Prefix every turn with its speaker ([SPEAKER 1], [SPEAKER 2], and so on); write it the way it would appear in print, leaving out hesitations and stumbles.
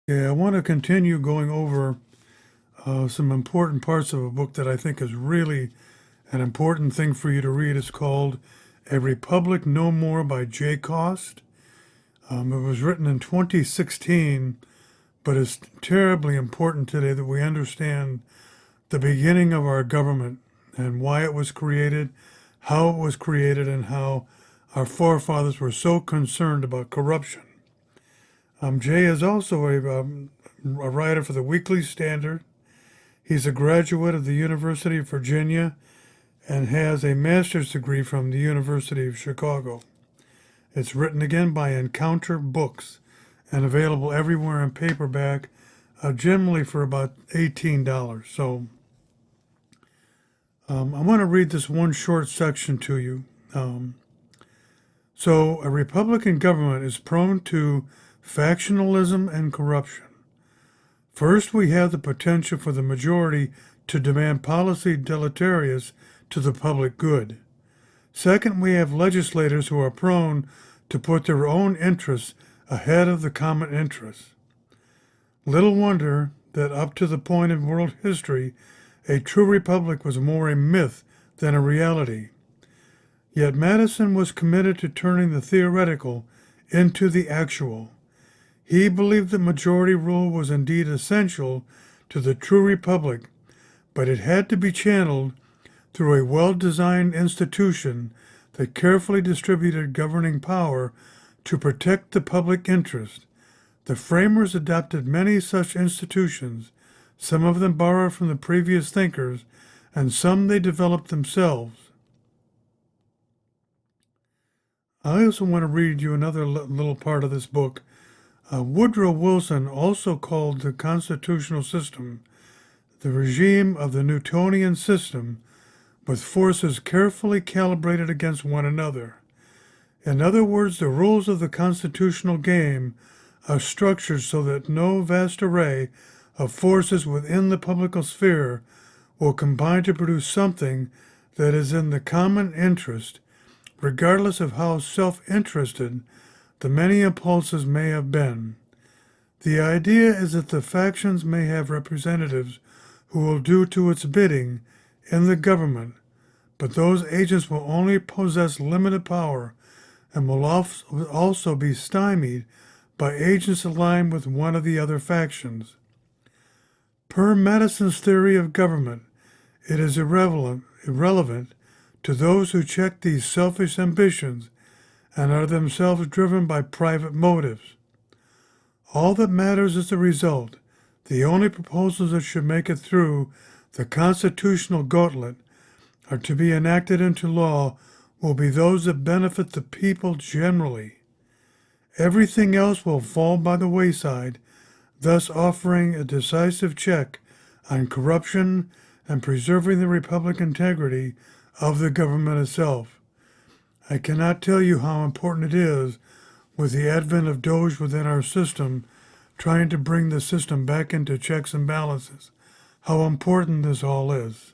[SPEAKER 1] Yeah, I want to continue going over some important parts of a book that I think is really an important thing for you to read. It's called A Republic No More by Jay Cost. It was written in 2016, but it's terribly important today that we understand the beginning of our government and why it was created, how it was created, and how our forefathers were so concerned about corruption. Jay is also a writer for the Weekly Standard. He's a graduate of the University of Virginia and has a master's degree from the University of Chicago. It's written again by Encounter Books and available everywhere in paperback, generally for about $18. So I want to read this one short section to you. So, a Republican government is prone to factionalism and corruption. First, we have the potential for the majority to demand policy deleterious to the public good. Second, we have legislators who are prone to put their own interests ahead of the common interests. Little wonder that up to the point in world history, a true republic was more a myth than a reality. Yet Madison was committed to turning the theoretical into the actual. He believed that majority rule was indeed essential to the true republic, but it had to be channeled through a well-designed institution that carefully distributed governing power to protect the public interest. The framers adopted many such institutions, some of them borrowed from the previous thinkers, and some they developed themselves. I also want to read you another little part of this book. Woodrow Wilson also called the constitutional system the regime of the Newtonian system, with forces carefully calibrated against one another. In other words, the rules of the constitutional game are structured so that no vast array of forces within the political sphere will combine to produce something that is in the common interest, regardless of how self-interested the many impulses may have been. The idea is that the factions may have representatives who will do to its bidding in the government, but those agents will only possess limited power and will also be stymied by agents aligned with one of the other factions. Per Madison's theory of government, it is irrelevant to those who check these selfish ambitions and are themselves driven by private motives. All that matters is the result. The only proposals that should make it through the constitutional gauntlet are to be enacted into law will be those that benefit the people generally. Everything else will fall by the wayside, thus offering a decisive check on corruption and preserving the republic integrity of the government itself. I cannot tell you how important it is, with the advent of Doge within our system, trying to bring the system back into checks and balances, how important this all is.